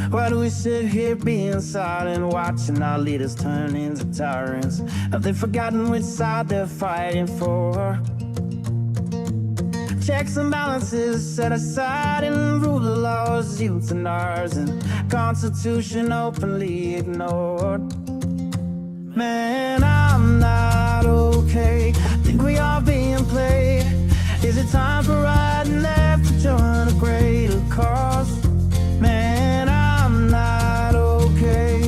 Why do we sit here being silent, watching our leaders turn into tyrants? Have they forgotten which side they're fighting for? Checks and balances set aside and rule of laws, youths and ours, and Constitution openly ignored. Man, I'm not okay. Think we are being played. Is it time for right and left to join a greater cause? Man, I'm not okay.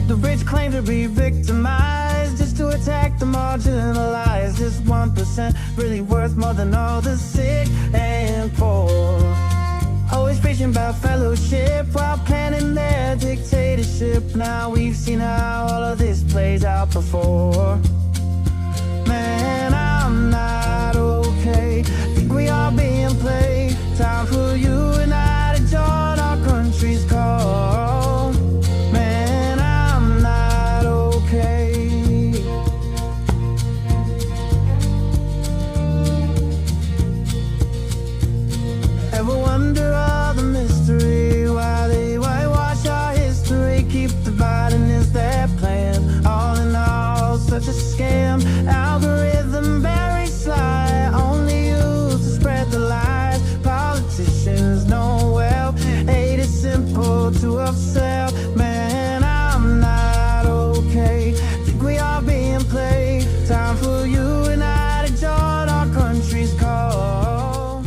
The rich claim to be victimized just to attack the marginalized. Is 1% really worth more than all the sick and poor? Always preaching about fellowship while planning their dictatorship. Now we've seen how all of this plays out before. Man, I'm not okay. Think we are being played. Time for you and I to join our country's call. Man, I'm not okay. Ever wonder all the mystery, why they whitewash our history, keep dividing is their plan? All in all, such a scam. Algorithm very sly, only used to spread the lies. Politicians know well, hate is simple to upsell. Man, I'm not okay. Think we are being played. Time for you and I to join our country's call.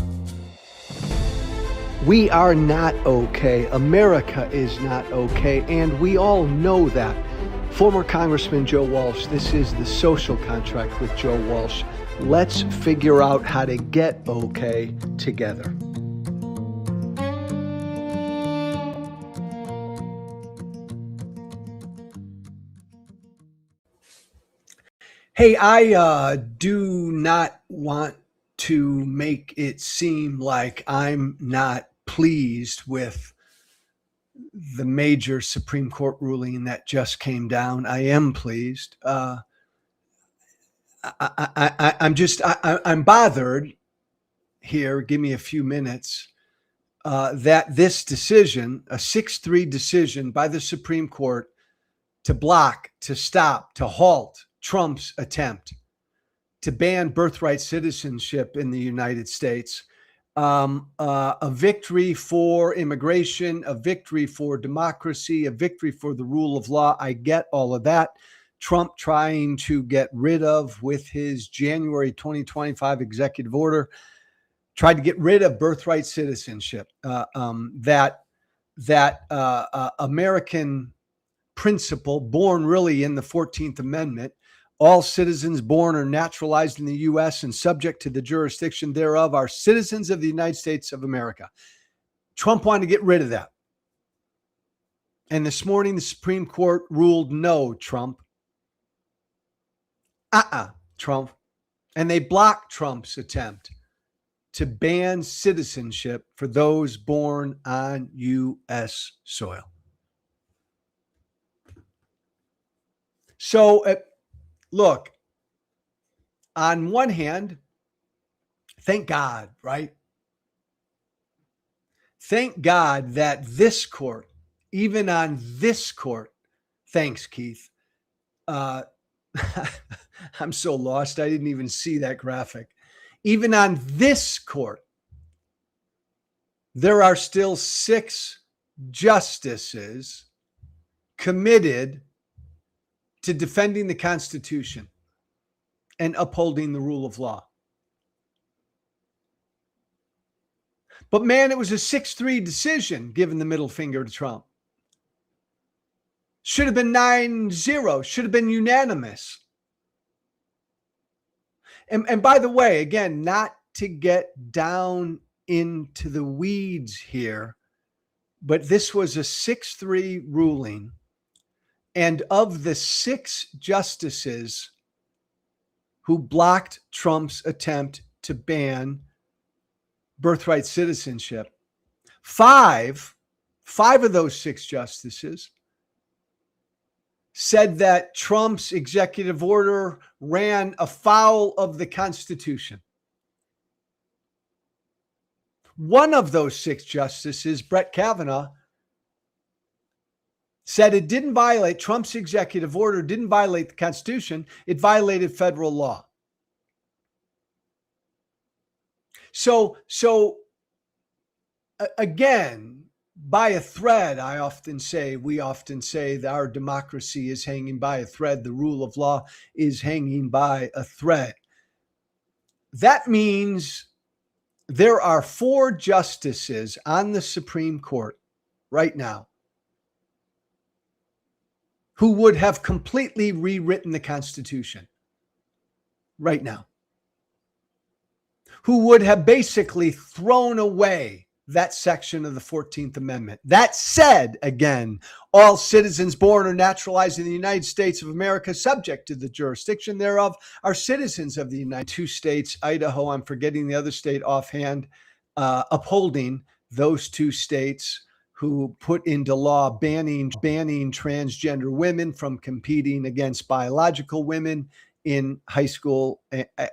We are not okay. America is not okay, and we all know that. Former Congressman Joe Walsh, this is The Social Contract with Joe Walsh. Let's figure out how to get okay together. Hey, I do not want to make it seem like I'm not pleased with the major Supreme Court ruling that just came down. I am pleased. I'm bothered here. Give me a few minutes. That this decision, a 6-3 decision by the Supreme Court to block, to stop, to halt Trump's attempt to ban birthright citizenship in the United States, a victory for immigration, a victory for democracy, a victory for the rule of law. I get all of that. Trump trying to get rid of, with his January 2025 executive order, tried to get rid of birthright citizenship. That American principle, born really in the 14th Amendment. All citizens born or naturalized in the U.S. and subject to the jurisdiction thereof are citizens of the United States of America. Trump wanted to get rid of that. And this morning, the Supreme Court ruled no, Trump. Trump. And they blocked Trump's attempt to ban citizenship for those born on U.S. soil. So, look, on one hand, thank God, right? Thank God that this court, even on this court, thanks, Keith. I'm so lost. I didn't even see that graphic. Even on this court, there are still 6 justices committed to defending the Constitution and upholding the rule of law. But man, it was a 6-3 decision, giving the middle finger to Trump. Should have been 9-0, should have been unanimous. And by the way, again, not to get down into the weeds here, but this was a 6-3 ruling. And of the 6 justices who blocked Trump's attempt to ban birthright citizenship, 5 of those 6 justices said that Trump's executive order ran afoul of the Constitution. One of those 6 justices, Brett Kavanaugh, said it didn't violate Trump's executive order, didn't violate the Constitution. It violated federal law. So again, by a thread, we often say that our democracy is hanging by a thread. The rule of law is hanging by a thread. That means there are 4 justices on the Supreme Court right now who would have completely rewritten the Constitution right now, who would have basically thrown away that section of the 14th Amendment. That said, again, all citizens born or naturalized in the United States of America, subject to the jurisdiction thereof, are citizens of the United States. 2 states, Idaho, I'm forgetting the other state offhand, upholding those 2 states who put into law banning transgender women from competing against biological women in high school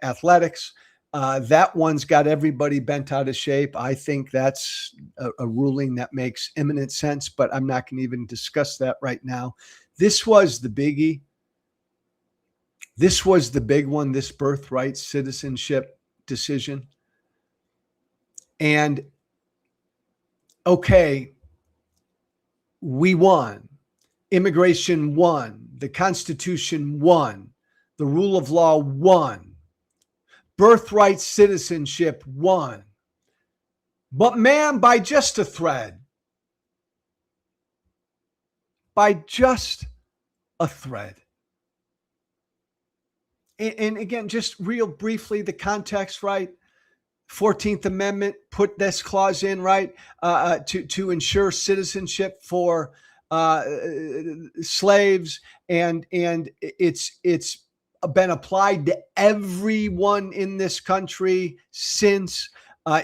athletics. That one's got everybody bent out of shape. I think that's a ruling that makes eminent sense, but I'm not going to even discuss that right now. This was the biggie. This was the big one, this birthright citizenship decision. And okay, we won. Immigration won. The Constitution won. The rule of law won. Birthright citizenship won. But man, by just a thread. By just a thread. And again, just real briefly, the context, right? 14th Amendment put this clause in, right? To ensure citizenship for slaves. And it's been applied to everyone in this country since.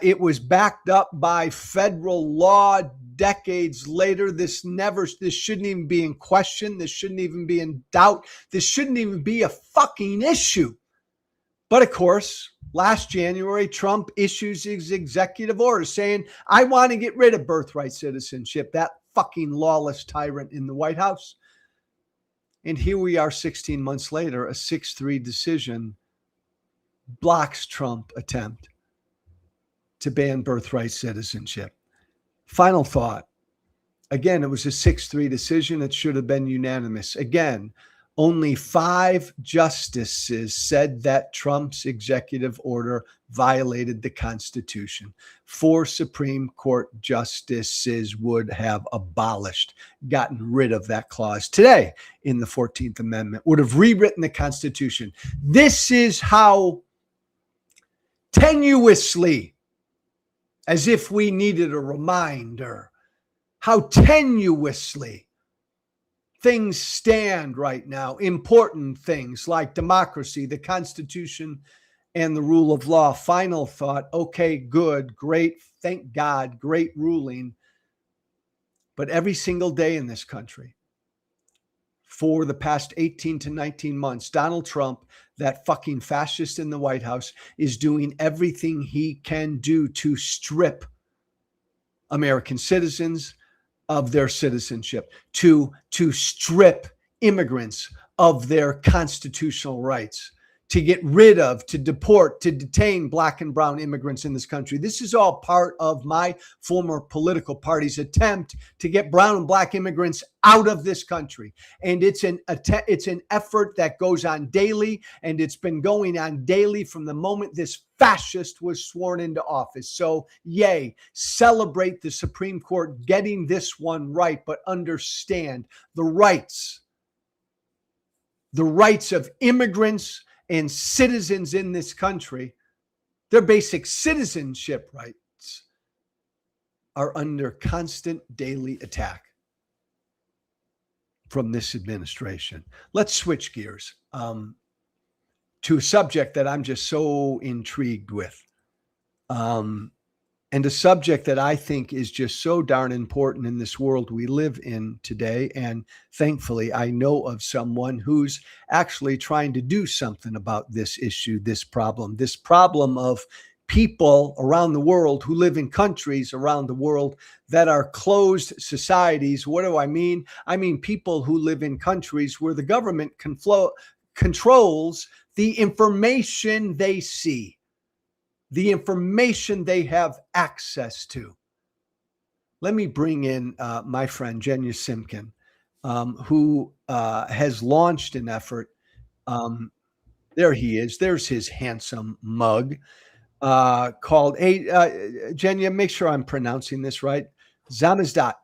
It was backed up by federal law decades later. This shouldn't even be in question. This shouldn't even be in doubt. This shouldn't even be a fucking issue. But of course, last January, Trump issues his executive order saying, I want to get rid of birthright citizenship, that fucking lawless tyrant in the White House. And here we are 16 months later, a 6-3 decision blocks Trump's attempt to ban birthright citizenship. Final thought. Again, it was a 6-3 decision. It should have been unanimous. Again, only 5 justices said that Trump's executive order violated the Constitution. 4 Supreme Court justices would have gotten rid of that clause today in the 14th Amendment, would have rewritten the Constitution. This is how tenuously, as if we needed a reminder, how tenuously things stand right now. Important things like democracy, the Constitution, and the rule of law. Final thought. Okay, good, great. Thank God, great ruling. But every single day in this country, for the past 18 to 19 months, Donald Trump, that fucking fascist in the White House, is doing everything he can do to strip American citizens of their citizenship, to strip immigrants of their constitutional rights, to get rid of, to deport, to detain Black and brown immigrants in this country. This is all part of my former political party's attempt to get brown and Black immigrants out of this country. And it's an effort that goes on daily, and it's been going on daily from the moment this fascist was sworn into office. So yay, celebrate the Supreme Court getting this one right, but understand the rights of immigrants and citizens in this country, their basic citizenship rights, are under constant daily attack from this administration. Let's switch gears to a subject that I'm just so intrigued with. And and a subject that I think is just so darn important in this world we live in today. And thankfully, I know of someone who's actually trying to do something about this issue, this problem of people around the world who live in countries around the world that are closed societies. What do I mean? I mean people who live in countries where the government controls the information they see, the information they have access to. Let me bring in my friend Genia Simkin, who has launched an effort. There he is. There's his handsome mug called, Genia, make sure I'm pronouncing this right. Samizdat.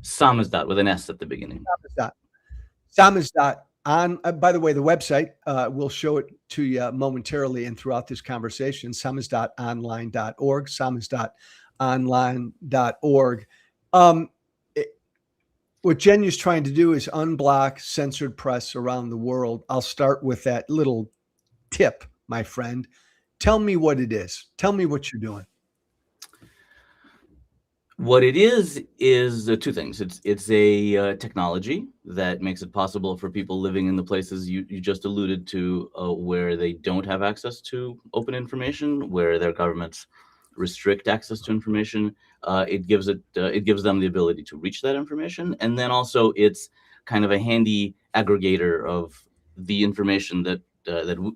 Samizdat with an S at the beginning. Samizdat. On, by the way, the website, we'll show it to you momentarily and throughout this conversation, samizdatonline.org, samizdatonline.org. What Genia's trying to do is unblock censored press around the world. I'll start with that little tip, my friend. Tell me what it is. Tell me what you're doing. What it is two things. It's a technology that makes it possible for people living in the places you just alluded to, where they don't have access to open information, where their governments restrict access to information. It gives them the ability to reach that information, and then also it's kind of a handy aggregator of the information that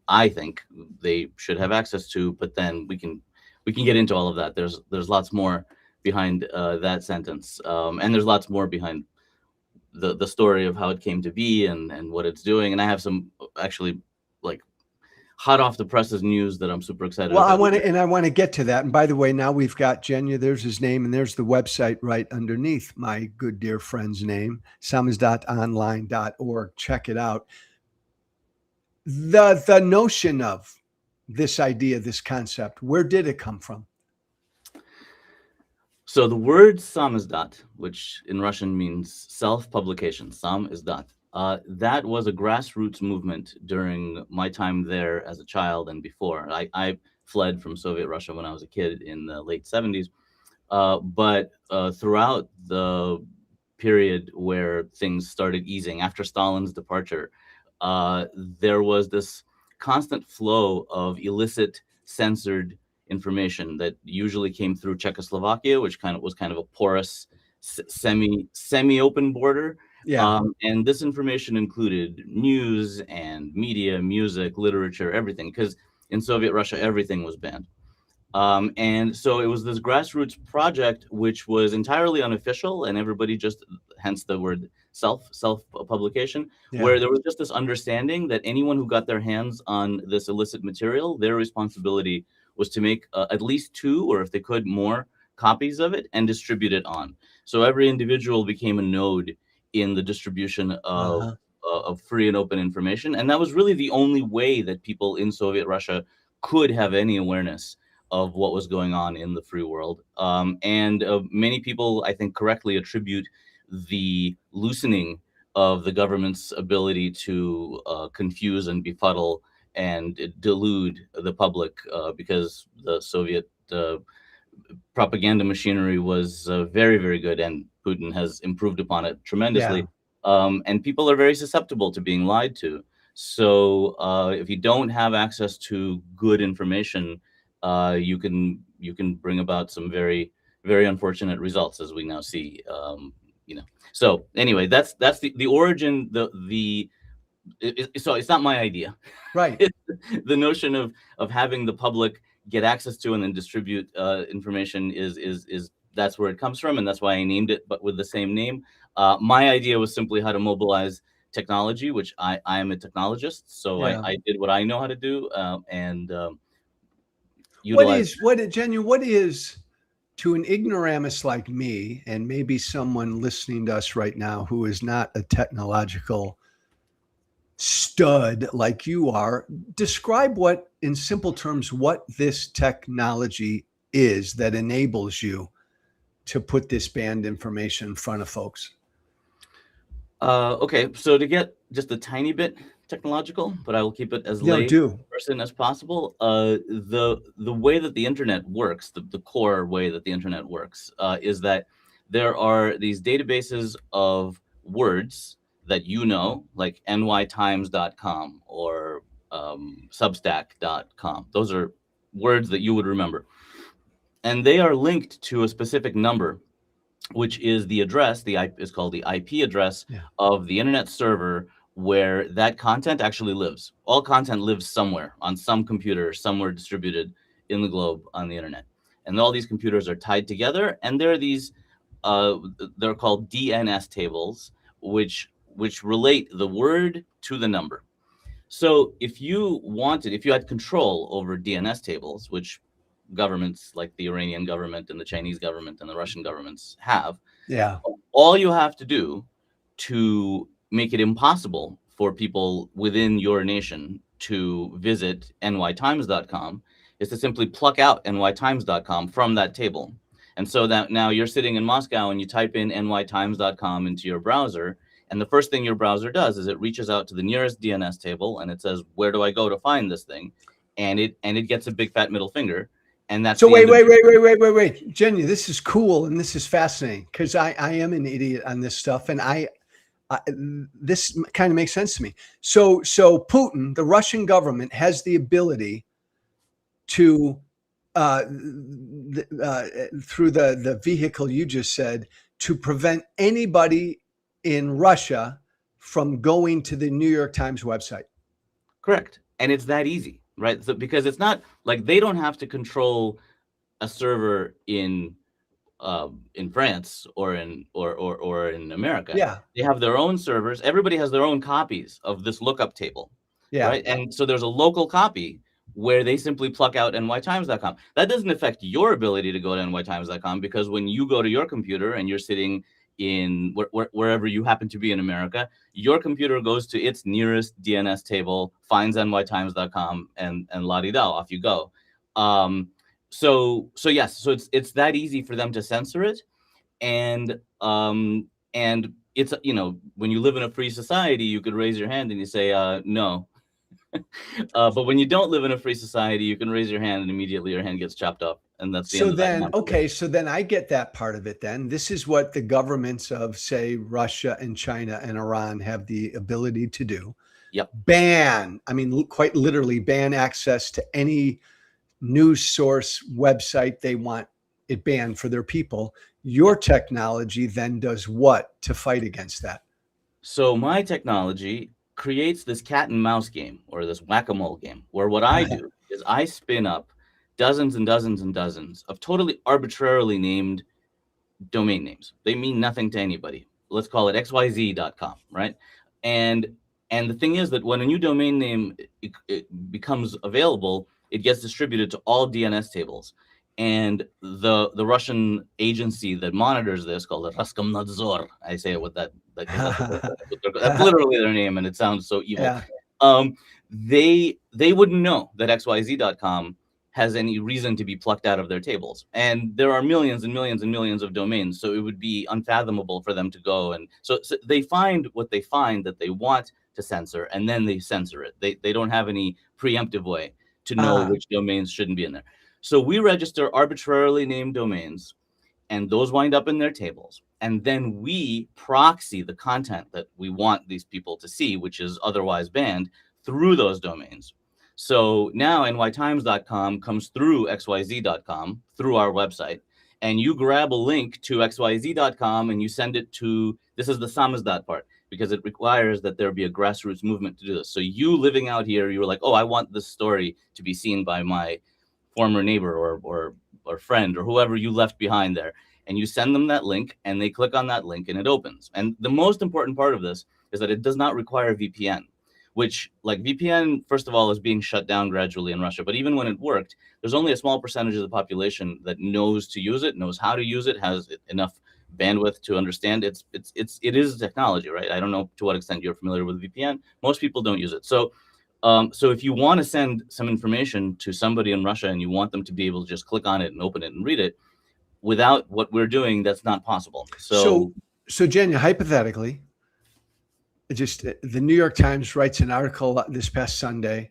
I think they should have access to. But then we can get into all of that. There's lots more behind that sentence, and there's lots more behind the story of how it came to be and what it's doing. And I have some actually like hot off the presses news that I'm super excited about. I want to get to that. And by the way, now we've got Genia. There's his name, and there's the website right underneath my good dear friend's name, samizdatonline.org. Check it out. The notion of this idea, this concept, where did it come from? So the word samizdat, which in Russian means self-publication, samizdat, that was a grassroots movement during my time there as a child and before. I fled from Soviet Russia when I was a kid in the late 70s. But throughout the period where things started easing after Stalin's departure, there was this constant flow of illicit, censored information that usually came through Czechoslovakia, which was kind of a porous, semi-open border. Yeah. And this information included news and media, music, literature, everything, because in Soviet Russia, everything was banned. And so it was this grassroots project, which was entirely unofficial, and everybody just, hence the word self-publication, where there was just this understanding that anyone who got their hands on this illicit material, their responsibility was to make at least 2, or if they could, more copies of it and distribute it on. So every individual became a node in the distribution of free and open information. And that was really the only way that people in Soviet Russia could have any awareness of what was going on in the free world. And many people, I think, correctly attribute the loosening of the government's ability to confuse and befuddle and delude the public, because the Soviet propaganda machinery was very, very good, and Putin has improved upon it tremendously. And people are very susceptible to being lied to. So if you don't have access to good information, you can bring about some very, very unfortunate results, as we now see. So anyway, that's the origin. So it's not my idea, right? The notion of having the public get access to and then distribute information is that's where it comes from, and that's why I named it, but with the same name. My idea was simply how to mobilize technology, which I am a technologist, so I did what I know how to do, and utilize. Genia, what is, to an ignoramus like me, and maybe someone listening to us right now who is not a technological stud like you are, describe what, in simple terms, what this technology is that enables you to put this banned information in front of folks. Okay, so to get just a tiny bit technological, but I will keep it as No, lay do. person as possible. The way that the internet works, the core way that the internet works, is that there are these databases of words that you know, like nytimes.com or substack.com. Those are words that you would remember. And they are linked to a specific number, which is the address, is called the IP address Yeah. of the internet server where that content actually lives. All content lives somewhere on some computer, somewhere distributed in the globe on the internet. And all these computers are tied together, and there are these, they're called DNS tables, which relate the word to the number. So if you had control over DNS tables, which governments like the Iranian government and the Chinese government and the Russian governments have, Yeah. all you have to do to make it impossible for people within your nation to visit nytimes.com is to simply pluck out nytimes.com from that table. And so that now you're sitting in Moscow and you type in nytimes.com into your browser, and the first thing your browser does is it reaches out to the nearest DNS table and it says, where do I go to find this thing? And it gets a big fat middle finger. And that's So the end wait. Genia, this is cool and this is fascinating because I am an idiot on this stuff, and I this kind of makes sense to me. So Putin, the Russian government, has the ability to through the vehicle you just said, to prevent anybody in Russia from going to the New York Times website. Correct. And it's that easy, right? So because it's not like they don't have to control a server in France or in America. Yeah. They have their own servers. Everybody has their own copies of this lookup table. Yeah. Right. And so there's a local copy where they simply pluck out nytimes.com. That doesn't affect your ability to go to nytimes.com, because when you go to your computer and you're sitting in wherever you happen to be in America, your computer goes to its nearest DNS table, finds nytimes.com, and la-di-da, off you go. So yes, so it's that easy for them to censor it, and it's, when you live in a free society, you could raise your hand and you say no. But when you don't live in a free society, you can raise your hand and immediately your hand gets chopped off, and that's the end of that. Okay, so then I get that part of it. Then this is what the governments of, say, Russia and China and Iran have the ability to do. Yep. Ban, I mean, quite literally ban access to any news source website they want it banned for their people. Your technology then does what to fight against that? So my technology creates this cat and mouse game, or this whack-a-mole game, where what I do is I spin up dozens and dozens and dozens of totally arbitrarily named domain names. They mean nothing to anybody. Let's call it xyz.com, right? And the thing is that when a new domain name it becomes available, it gets distributed to all DNS tables. And the Russian agency that monitors this, called the Roskomnadzor, I say it with that that's literally their name, and it sounds so evil. Yeah. They wouldn't know that xyz.com has any reason to be plucked out of their tables. And there are millions and millions and millions of domains, so it would be unfathomable for them to go. And so they find what they find that they want to censor, and then they censor it. They don't have any preemptive way to know which domains shouldn't be in there. So we register arbitrarily named domains, and those wind up in their tables. And then we proxy the content that we want these people to see, which is otherwise banned, through those domains. So now nytimes.com comes through xyz.com, through our website, and you grab a link to xyz.com and you send it to, this is the samizdat part, because it requires that there be a grassroots movement to do this. So you living out here, you were like, oh, I want this story to be seen by my former neighbor or friend or whoever you left behind there. And you send them that link and they click on that link and it opens. And the most important part of this is that it does not require VPN, which, like, VPN, first of all, is being shut down gradually in Russia. But even when it worked, there's only a small percentage of the population that knows to use it, knows how to use it, has enough bandwidth to understand it is technology, right? I don't know to what extent you're familiar with VPN. Most people don't use it. So if you want to send some information to somebody in Russia and you want them to be able to just click on it and open it and read it, without what we're doing, that's not possible. So Genia, hypothetically, just the New York Times writes an article this past Sunday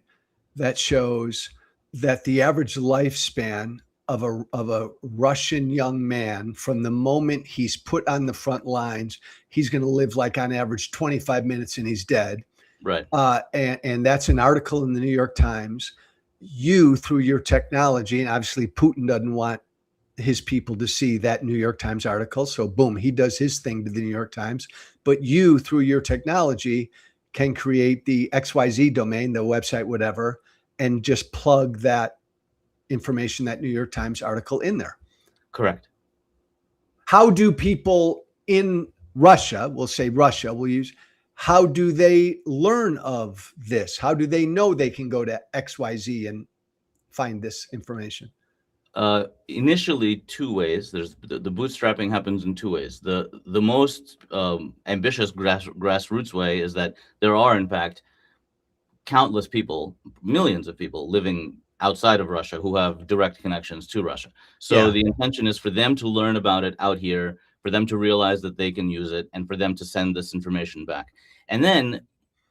that shows that the average lifespan of a Russian young man from the moment he's put on the front lines, he's going to live like on average 25 minutes and he's dead. Right. And that's an article in the New York Times. You, through your technology, and obviously Putin doesn't want his people to see that New York Times article. So boom, he does his thing to the New York Times. But you, through your technology, can create the XYZ domain, the website, whatever, and just plug that information, that New York Times article in there. Correct. How do people in Russia, we'll say Russia, we'll use, how do they learn of this? How do they know they can go to XYZ and find this information? Initially, two ways. There's the bootstrapping happens in two ways. The most ambitious grassroots way is that there are, in fact, countless people, millions of people living outside of Russia who have direct connections to Russia. So the intention is for them to learn about it out here, for them to realize that they can use it, and for them to send this information back. And then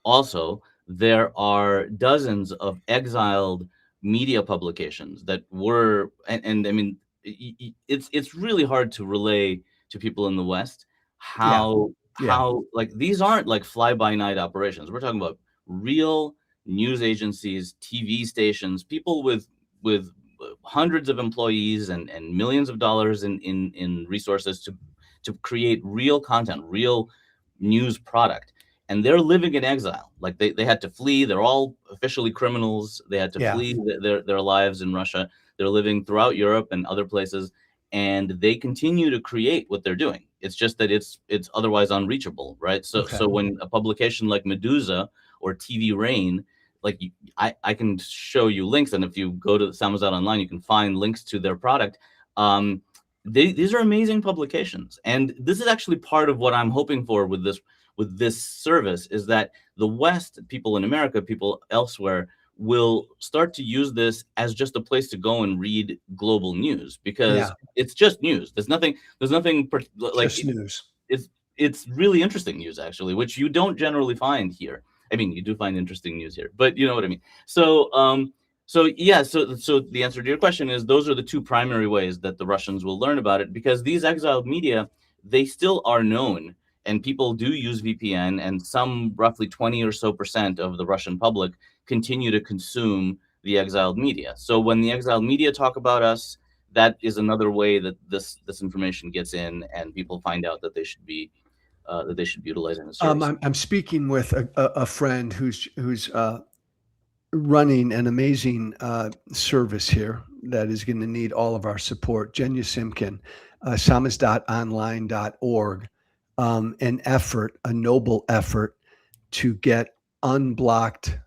also there are dozens of exiled media publications that were, and I mean, it's really hard to relay to people in the West how like these aren't like fly by night operations. We're talking about real news agencies, TV stations, people with hundreds of employees and millions of dollars in resources to create real content, real news product. And they're living in exile. Like they had to flee. They're all officially criminals. They had to flee their lives in Russia. They're living throughout Europe and other places, and they continue to create what they're doing. It's just that it's otherwise unreachable, right? So when a publication like Medusa or TV Rain, like I can show you links, and if you go to Samizdat Online, you can find links to their product. These are amazing publications, and this is actually part of what I'm hoping for with this service, is that the West, people in America, people elsewhere, will start to use this as just a place to go and read global news, because it's just news. There's nothing like just news. It's really interesting news, actually, which you don't generally find here. I mean, you do find interesting news here, but you know what I mean. So so the answer to your question is those are the two primary ways that the Russians will learn about it, because these exiled media, they still are known. And people do use VPN, and some roughly 20% or so of the Russian public continue to consume the exiled media. So when the exiled media talk about us, that is another way that this information gets in, and people find out that they should be utilizing the service. I'm speaking with a friend who's running an amazing service here that is going to need all of our support. Genia Simkin, samizdatonline.org. A noble effort to get unblock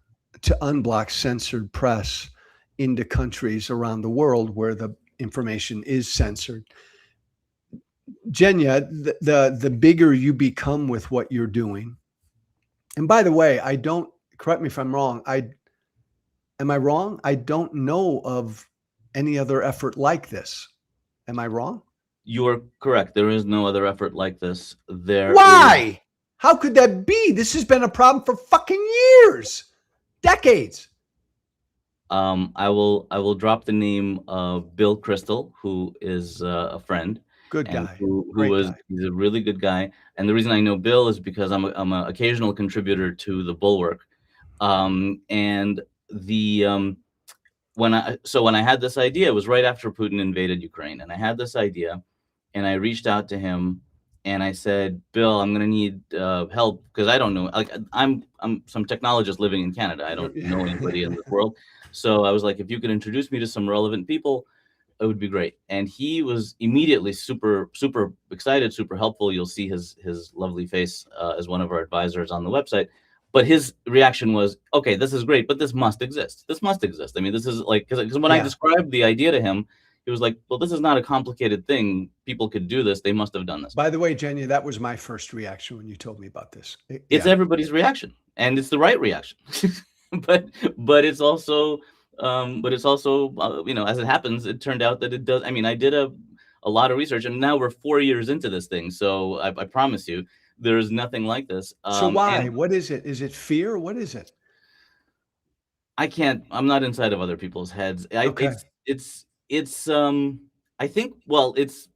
censored press into countries around the world where the information is censored. Genia, the bigger you become with what you're doing, and by the way, correct me if I'm wrong. Am I wrong? I don't know of any other effort like this. Am I wrong? You are correct. There is no other effort like this. Why? How could that be? This has been a problem for fucking years, decades. I will drop the name of Bill Crystal, who is a friend. Good guy. He's a really good guy. And the reason I know Bill is because I'm an occasional contributor to the Bulwark. And when I had this idea, it was right after Putin invaded Ukraine, and I had this idea, and I reached out to him, and I said, Bill, I'm going to need help, because I don't know. Like I'm some technologist living in Canada. I don't know anybody in the world. So I was like, if you could introduce me to some relevant people, it would be great. And he was immediately super, super excited, super helpful. You'll see his lovely face as one of our advisors on the website. But his reaction was, okay, this is great, but this must exist. This must exist. I mean, this is like, because when I described the idea to him, he was like, well, this is not a complicated thing. People could do this. They must have done this. By the way, Genia, that was my first reaction when you told me about this. It's everybody's reaction, and it's the right reaction. but it's also, as it happens, it turned out that it does. I mean, I did a lot of research, and now we're 4 years into this thing. So I promise you, there is nothing like this. So why? And What is it? Is it fear? What is it? I can't. I'm not inside of other people's heads. Okay. It's. I think. Well, it's.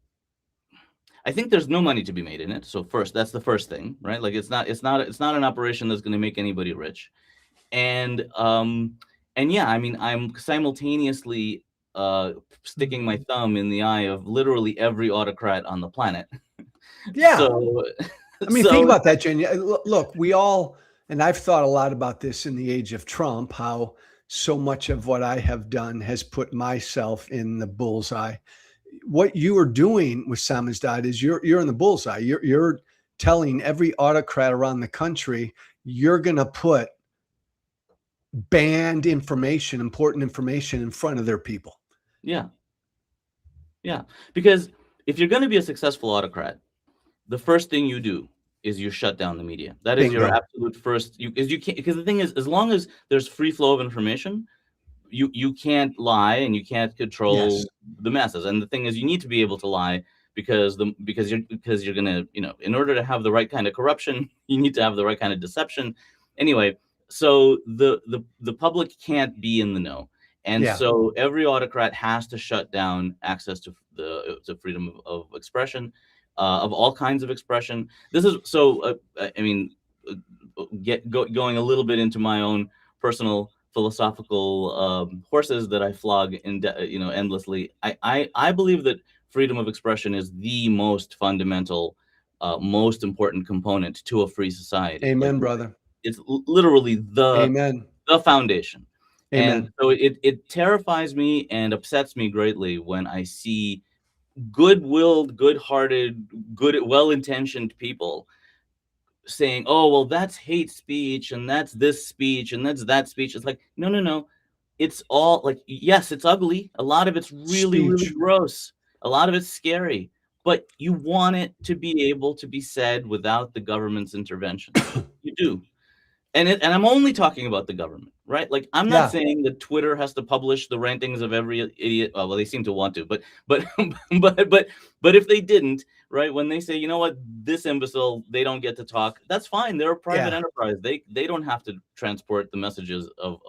I think there's no money to be made in it. So first, that's the first thing, right? Like it's not an operation that's going to make anybody rich. And yeah, I mean, I'm simultaneously sticking my thumb in the eye of literally every autocrat on the planet. Yeah. So I mean, think so about that, Genia. Look, we all, and I've thought a lot about this in the age of Trump, how so much of what I have done has put myself in the bullseye. What you are doing with Samizdat is you're in the bullseye. You're telling every autocrat around the country you're going to put banned information, important information in front of their people. yeah, yeah. Because if you're going to be a successful autocrat, the first thing you do is you shut down the media. That is your Bingo. absolute first. You can't, because the thing is, as long as there's free flow of information, you can't lie and you can't Yes. control the masses. And the thing is, you need to be able to lie because you're gonna, in order to have the right kind of corruption, you need to have the right kind of deception. Anyway, so the public can't be in the know. And Yeah. so every autocrat has to shut down access to freedom of expression, of all kinds of expression. This is so. I mean, going a little bit into my own personal philosophical horses that I flog endlessly. I believe that freedom of expression is the most fundamental, most important component to a free society. Like Amen, brother. it's literally Amen. the foundation. And Amen. so it terrifies me and upsets me greatly when I see good-willed, good-hearted, good, well-intentioned people saying, "Oh, well, that's hate speech, and that's this speech, and that's that speech." It's like, no, no, no. It's all like, yes, it's ugly. A lot of it's really, really Speech. gross. A lot of it's scary, but you want it to be able to be said without the government's intervention. You do. And I'm only talking about the government, right? Like I'm not Yeah. saying that Twitter has to publish the rantings of every idiot. Well, they seem to want to, but but if they didn't, right? When they say, you know what, this imbecile, they don't get to talk. That's fine. They're a private Yeah. enterprise. They don't have to transport the messages of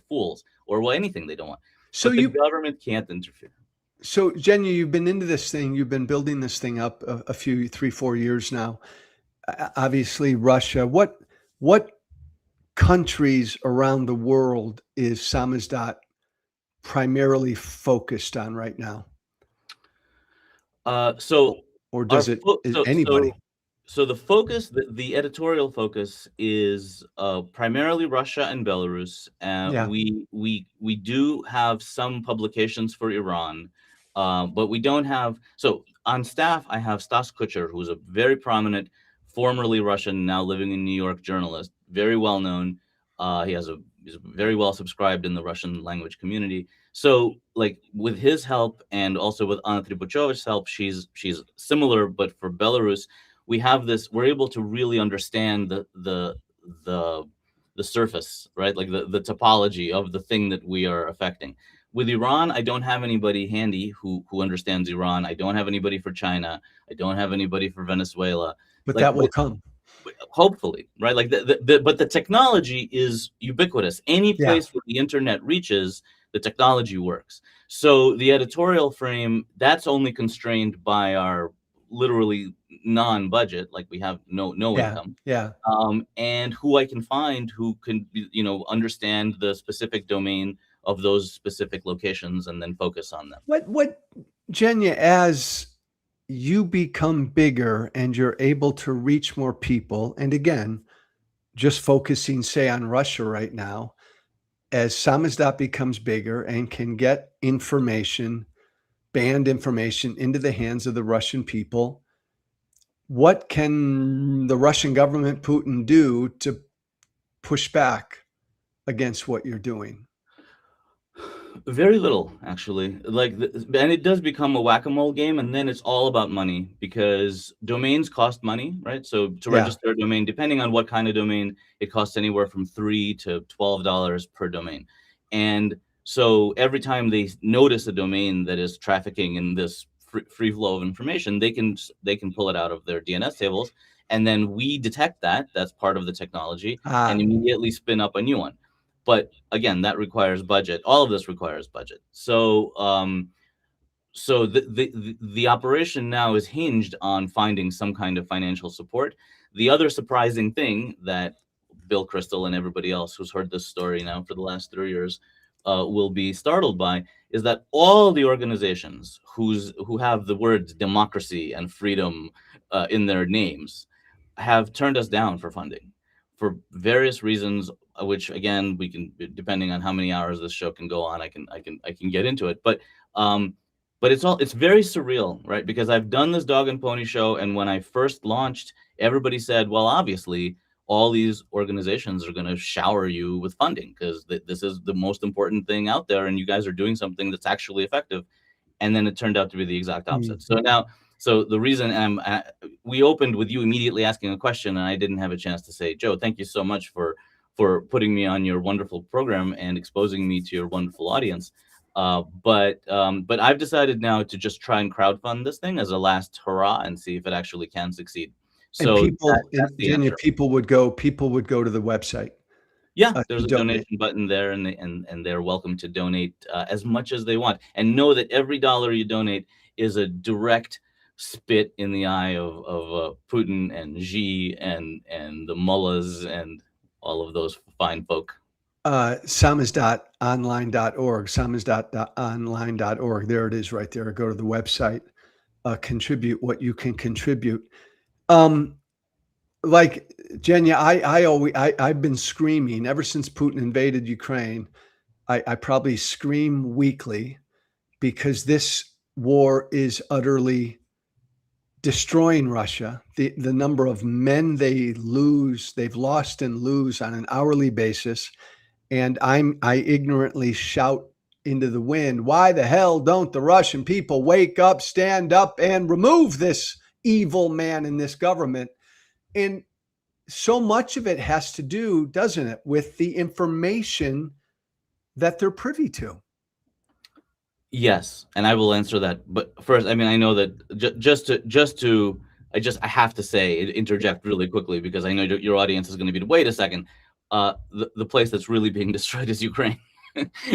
fools or well anything they don't want. So But the you government can't interfere. So, Genya, you've been into this thing. You've been building this thing up a few, 3, 4 years now. Obviously, Russia. What countries around the world is Samizdat primarily focused on right now, So or our does it fo- is so anybody? so so the focus, the editorial focus is primarily Russia and Belarus. Yeah, We do have some publications for Iran, but we don't have. So on staff, I have Stas Kucher, who's a very prominent, formerly Russian, now living in New York journalist, very well known. He's very well subscribed in the Russian language community. So, like with his help and also with Anna Tribuchev's help, she's similar, but for Belarus, we have this. We're able to really understand the the surface, right? Like the topology of the thing that we are affecting. With Iran, I don't have anybody handy who understands Iran. I don't have anybody for China. I don't have anybody for Venezuela. but Like, that will come. hopefully, right? Like but the technology is ubiquitous. Any Yeah, place where the internet reaches, the technology works. So the editorial frame, that's only constrained by our literally non-budget, like we have no yeah, income. yeah. And who I can find who can understand the specific domain of those specific locations and then focus on them. What, Genya, as you become bigger and you're able to reach more people, and again, just focusing, say, on Russia right now, as Samizdat becomes bigger and can get information, banned information into the hands of the Russian people, what can the Russian government, Putin, do to push back against what you're doing? Very little, actually. And it does become a whack-a-mole game, and then it's all about money because domains cost money, right? So to Yeah, register a domain, depending on what kind of domain, it costs anywhere from $3 to $12 per domain. And so every time they notice a domain that is trafficking in this free flow of information, they can pull it out of their DNS tables, and then we detect that. That's part of the technology, and Ah, immediately spin up a new one. But again, that requires budget. All of this requires budget. So the operation now is hinged on finding some kind of financial support. The other surprising thing that Bill Crystal and everybody else who's heard this story now for the last 3 years will be startled by is that all the organizations who have the words democracy and freedom in their names have turned us down for funding for various reasons, which again we can, depending on how many hours this show can go on, I can get into it. But it's very surreal, right? Because I've done this dog and pony show, and when I first launched, everybody said, well, obviously all these organizations are going to shower you with funding because this is the most important thing out there, and you guys are doing something that's actually effective. And then it turned out to be the exact opposite. mm. So the reason we opened with you immediately asking a question, and I didn't have a chance to say, Joe, thank you so much for putting me on your wonderful program and exposing me to your wonderful audience. But I've decided now to just try and crowdfund this thing as a last hurrah and see if it actually can succeed. And So and that's the Genia, answer. people would go to the website Yeah, to there's a donate. donation button there, and they're welcome to donate as much as they want. And know that every dollar you donate is a direct spit in the eye of Putin and Xi and the mullahs and all of those fine folk. Samas.online.org, samas.online.org. There it is right there. Go to the website, contribute what you can contribute. Like Genia, I've been screaming ever since Putin invaded Ukraine. I probably scream weekly because this war is utterly destroying Russia. The number of men they've lost and lose on an hourly basis. And I ignorantly shout into the wind, why the hell don't the Russian people wake up, stand up, and remove this evil man in this government? And so much of it has to do, doesn't it, with the information that they're privy to. Yes, and I will answer that. But first, I mean, I know that I have to say, interject really quickly because I know your audience is going to be, wait a second, the place that's really being destroyed is Ukraine.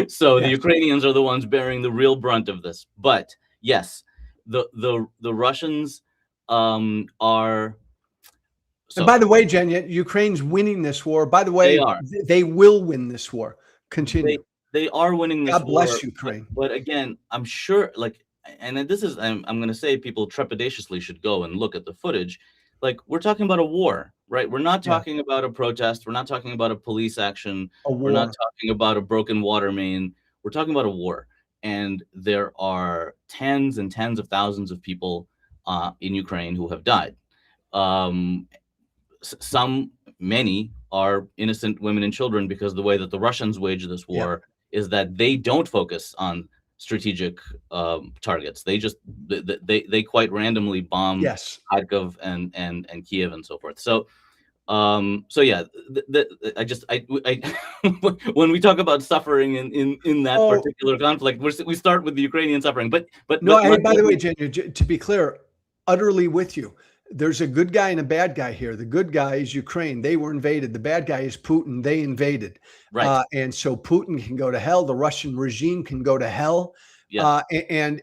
So the Yes. Ukrainians are the ones bearing the real brunt of this. But yes, the Russians are. And So by the way, Genia, Ukraine's winning this war. By the they way, are. they will win this war. They Continue. they are winning this God bless war, Ukraine. but again, I'm sure, like, and this is, I'm going to say, people trepidatiously should go and look at the footage. Like, we're talking about a war, right? We're not Yeah, talking about a protest. We're not talking about a police action. a We're not war. talking about a broken water main. We're talking about a war, and there are tens and tens of thousands of people in Ukraine who have died. Um, Many are innocent women and children because the way that the Russians wage this Yeah. war is that they don't focus on strategic targets. They just they quite randomly bomb Yes. Kharkov and Kiev and so forth. So yeah, I when we talk about suffering in that Oh, particular conflict, we start with the Ukrainian suffering. But no, hey, let by the way, me, Genia, to be clear, utterly with you. There's a good guy and a bad guy here. The good guy is Ukraine. They were invaded. The bad guy is Putin. They invaded. right. And so Putin can go to hell. The Russian regime can go to hell. Yes. And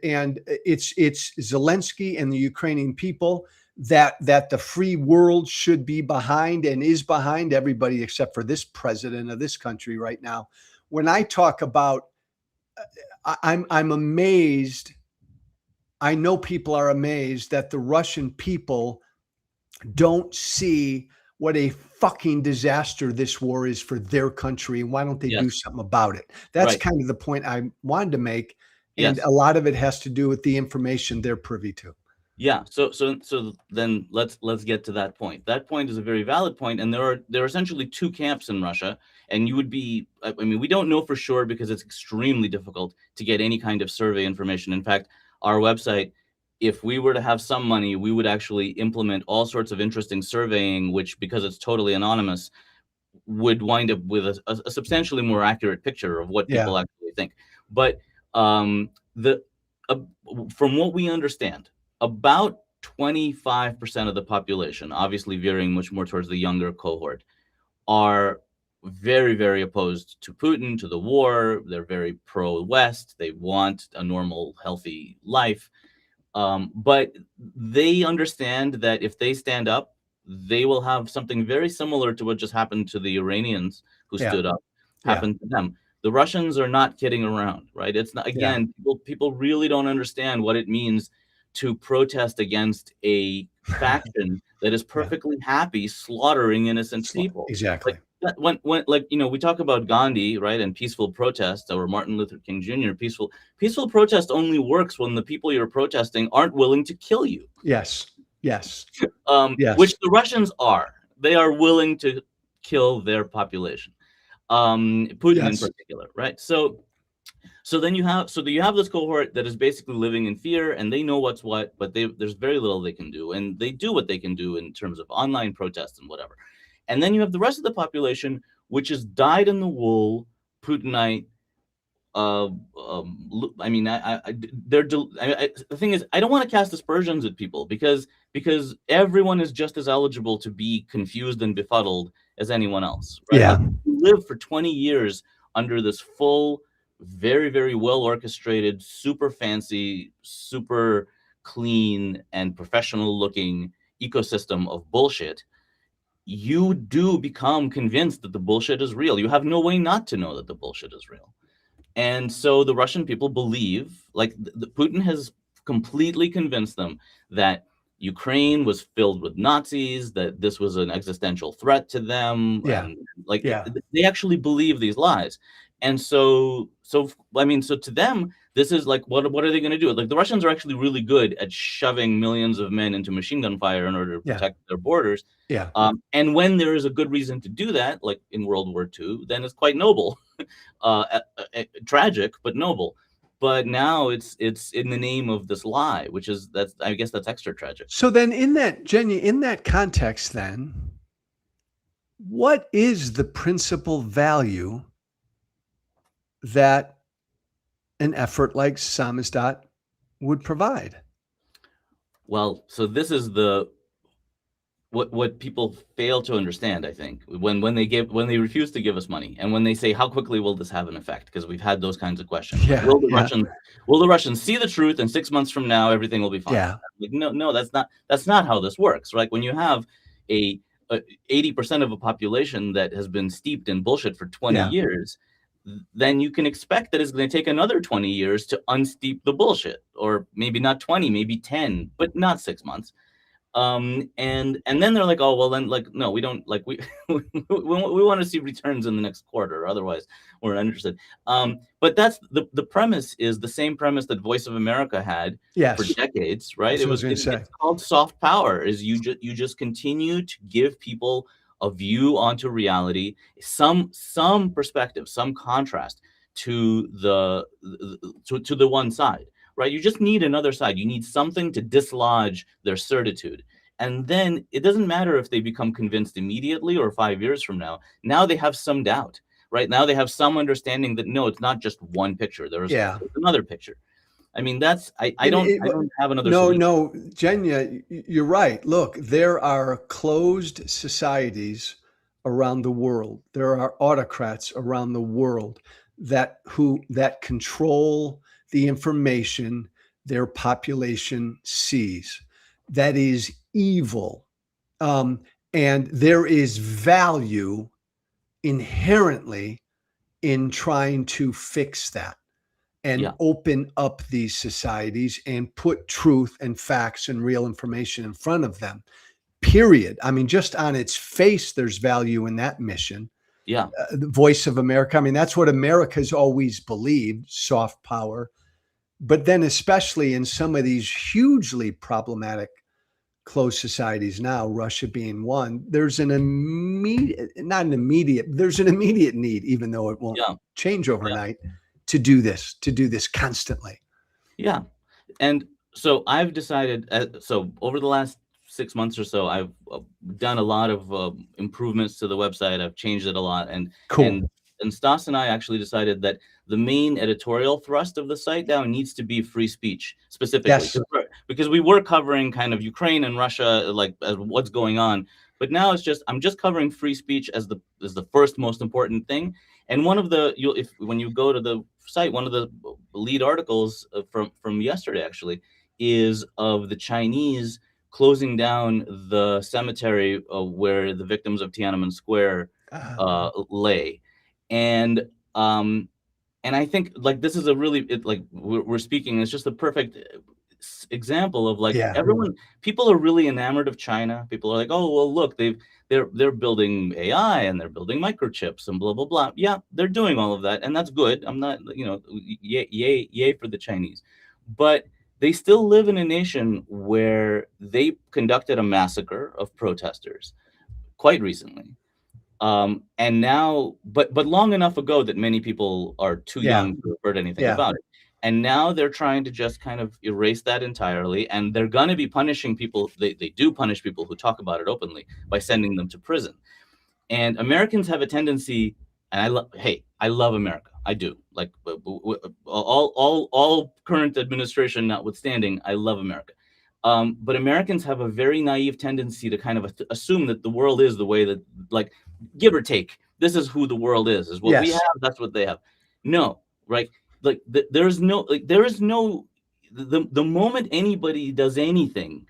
it's Zelensky and the Ukrainian people that the free world should be behind and is behind, everybody except for this president of this country right now. When I talk about, I'm amazed. I know people are amazed that the Russian people don't see what a fucking disaster this war is for their country. And why don't they do Yes. something about it? That's Right. kind of the point I wanted to make. And Yes. a lot of it has to do with the information they're privy to. Yeah. So then let's get to that point. That point is a very valid point, and there are essentially two camps in Russia, and you would be. I mean, we don't know for sure because it's extremely difficult to get any kind of survey information. In fact, our website, if we were to have some money, we would actually implement all sorts of interesting surveying, which, because it's totally anonymous, would wind up with a substantially more accurate picture of what Yeah. people actually think. But the from what we understand, about 25% of the population, obviously veering much more towards the younger cohort, are very, very opposed to Putin, to the war. They're very pro-West. They want a normal, healthy life. But they understand that if they stand up, they will have something very similar to what just happened to the Iranians who Yeah. stood up, Yeah. happen to them. The Russians are not kidding around, right? It's not, again, people really don't understand what it means to protest against a faction that is perfectly happy slaughtering innocent people. Exactly. Like when like we talk about Gandhi, right, and peaceful protest, or Martin Luther King Jr. Peaceful protest only works when the people you're protesting aren't willing to kill you. Yes. Yes. Which the Russians are. They are willing to kill their population. Putin in particular, right? So then you have this cohort that is basically living in fear, and they know what's what, but there's very little they can do, and they do what they can do in terms of online protests and whatever. And then you have the rest of the population, which is dyed-in-the-wool Putinite. I mean, the thing is, I don't want to cast aspersions at people because everyone is just as eligible to be confused and befuddled as anyone else. Right? Yeah. Like, you live for 20 years under this full, very, very well orchestrated, super fancy, super clean and professional looking ecosystem of bullshit. You do become convinced that the bullshit is real. You have no way not to know that the bullshit is real. And so the Russian people believe, like Putin has completely convinced them that Ukraine was filled with Nazis, that this was an existential threat to them. Yeah. And they actually believe these lies. And so to them, this is like, what are they going to do? Like, the Russians are actually really good at shoving millions of men into machine gun fire in order to protect their borders. Yeah. And when there is a good reason to do that, like in World War II, then it's quite noble. Tragic, but noble. But now it's in the name of this lie, which is, I guess that's extra tragic. So then in that context, then, what is the principal value that an effort like Samizdat would provide? Well, so this is what people fail to understand, I think, when they refuse to give us money, and when they say, how quickly will this have an effect? Because we've had those kinds of questions. Yeah, will the Russians see the truth, and 6 months from now everything will be fine? Yeah. Like, no, that's not how this works. Right? When you have a 80% of a population that has been steeped in bullshit for 20 years, then you can expect that it's going to take another 20 years to unsteep the bullshit, or maybe not 20, maybe 10, but not 6 months. And then they're like, oh, well, then, like, no, we don't, like, we want to see returns in the next quarter, otherwise we're not interested. But that's the premise is the same premise that Voice of America had for decades, right? It's called soft power. Is you just continue to give people a view onto reality, some perspective, some contrast to the one side. Right? You just need another side. You need something to dislodge their certitude. And then it doesn't matter if they become convinced immediately or 5 years from now. Now they have some doubt, right? Now they have some understanding that, no, it's not just one picture. There's another picture. I mean, I don't have another solution. No, Genia, you're right. Look, there are closed societies around the world. There are autocrats around the world that control the information their population sees. That is evil. And there is value inherently in trying to fix that and open up these societies and put truth and facts and real information in front of them. Period. I mean, just on its face, there's value in that mission. Yeah. The Voice of America. I mean, that's what America's always believed, soft power. But then especially in some of these hugely problematic closed societies now, Russia being one, there's an immediate need, even though it won't change overnight, to do this constantly. Yeah. And so I've decided, so over the last 6 months or so, I've done a lot of improvements to the website. I've changed it a lot. And cool. And Stas and I actually decided that the main editorial thrust of the site now needs to be free speech, specifically. Yes. because we were covering kind of Ukraine and Russia, like what's going on. But now it's just I'm just covering free speech as the first most important thing. And one of the when you go to the site, one of the lead articles from yesterday actually is of the Chinese closing down the cemetery where the victims of Tiananmen Square lay, and I think like this is a really like we're speaking. It's just a perfect example of like people are really enamored of China. People are like, oh well, look, they're building AI and they're building microchips and blah blah blah. Yeah, they're doing all of that, and that's good. I'm not, yay for the Chinese, but they still live in a nation where they conducted a massacre of protesters quite recently. And now, but long enough ago that many people are too young to have heard anything about it. And now they're trying to just kind of erase that entirely. And they're going to be punishing people. They do punish people who talk about it openly by sending them to prison. And Americans have a tendency, and I love America. I do. Like all current administration notwithstanding, I love America. But Americans have a very naive tendency to kind of assume that the world is the way that, like, give or take, this is who the world is what we have, that's what they have. No, right? Like there is no the moment anybody does anything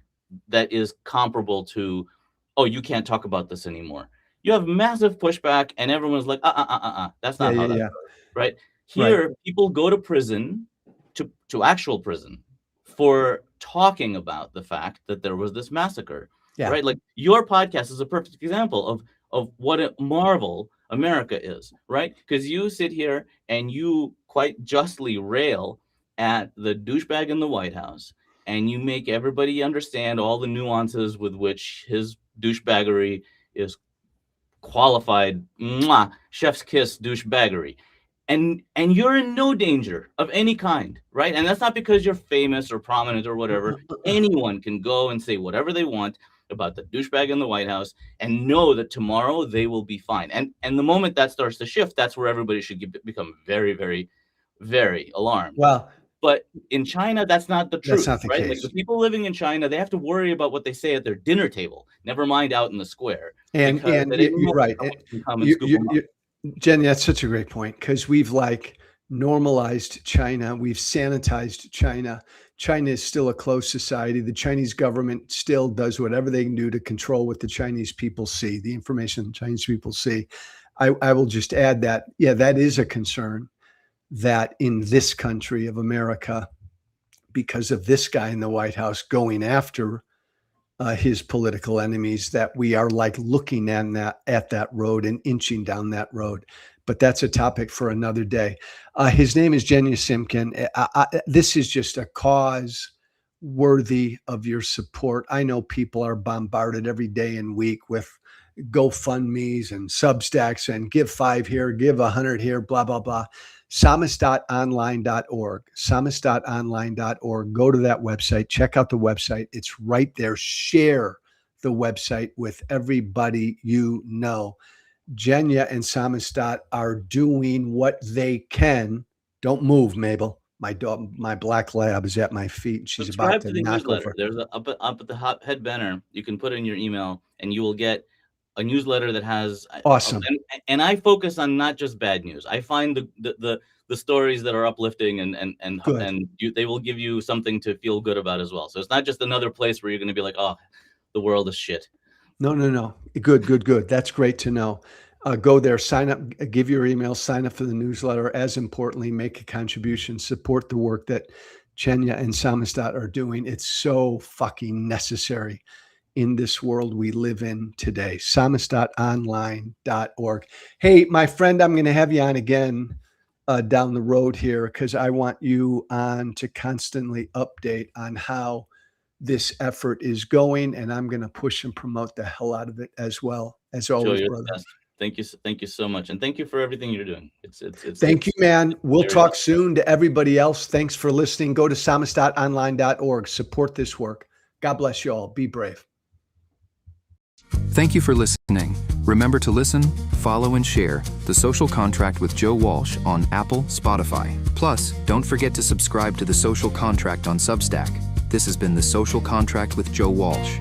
that is comparable to, oh, you can't talk about this anymore, you have massive pushback, and everyone's like, that's not how that goes, right? Here, people go to prison, to actual prison, for talking about the fact that there was this massacre, right? Like your podcast is a perfect example of what a marvel America is, right? Because you sit here and you quite justly rail at the douchebag in the White House, and you make everybody understand all the nuances with which his douchebaggery is qualified, chef's kiss douchebaggery. And you're in no danger of any kind, right? And that's not because you're famous or prominent or whatever. Anyone can go and say whatever they want about the douchebag in the White House and know that tomorrow they will be fine. And the moment that starts to shift, that's where everybody should become very, very, very alarmed. Well, but in China, that's not the truth, that's not the right? case. Like the people living in China, they have to worry about what they say at their dinner table, never mind out in the square. And you're right. Jen, that's such a great point, because we've like normalized China. We've sanitized China. China is still a closed society. The Chinese government still does whatever they can do to control what the Chinese people see, the information the Chinese people see. I will just add that, that is a concern, that in this country of America, because of this guy in the White House going after his political enemies, that we are like looking at that road and inching down that road. But that's a topic for another day. His name is Genia Simkin. This is just a cause worthy of your support. I know people are bombarded every day and week with GoFundMe's and Substacks and give 5 here, give 100 here, blah, blah, blah. Samis.online.org, samis.online.org. Go to that website, check out the website. It's right there. Share the website with everybody you know. Genia and Samis are doing what they can. Don't move, Mabel. My dog, my black lab, is at my feet. She's about to knock over. There's up at the head banner. You can put in your email, and you will get a newsletter that has awesome. And I focus on not just bad news. I find the stories that are uplifting and they will give you something to feel good about as well. So it's not just another place where you're going to be like, oh, the world is shit. No. Good. That's great to know. Go there, sign up, give your email, sign up for the newsletter. As importantly, make a contribution, support the work that Genia and Samis are doing. It's so fucking necessary in this world we live in today. Samis.online.org. Hey, my friend, I'm going to have you on again down the road here, because I want you on to constantly update on how this effort is going, and I'm going to push and promote the hell out of it as well. As always, brother. Thank you so much, and thank you for everything you're doing. Thank you, man. We'll talk soon. To everybody else, thanks for listening. Go to samis.online.org. Support this work. God bless you all. Be brave. Thank you for listening. Remember to listen, follow, and share The Social Contract with Joe Walsh on Apple, Spotify. Plus, don't forget to subscribe to The Social Contract on Substack. This has been The Social Contract with Joe Walsh.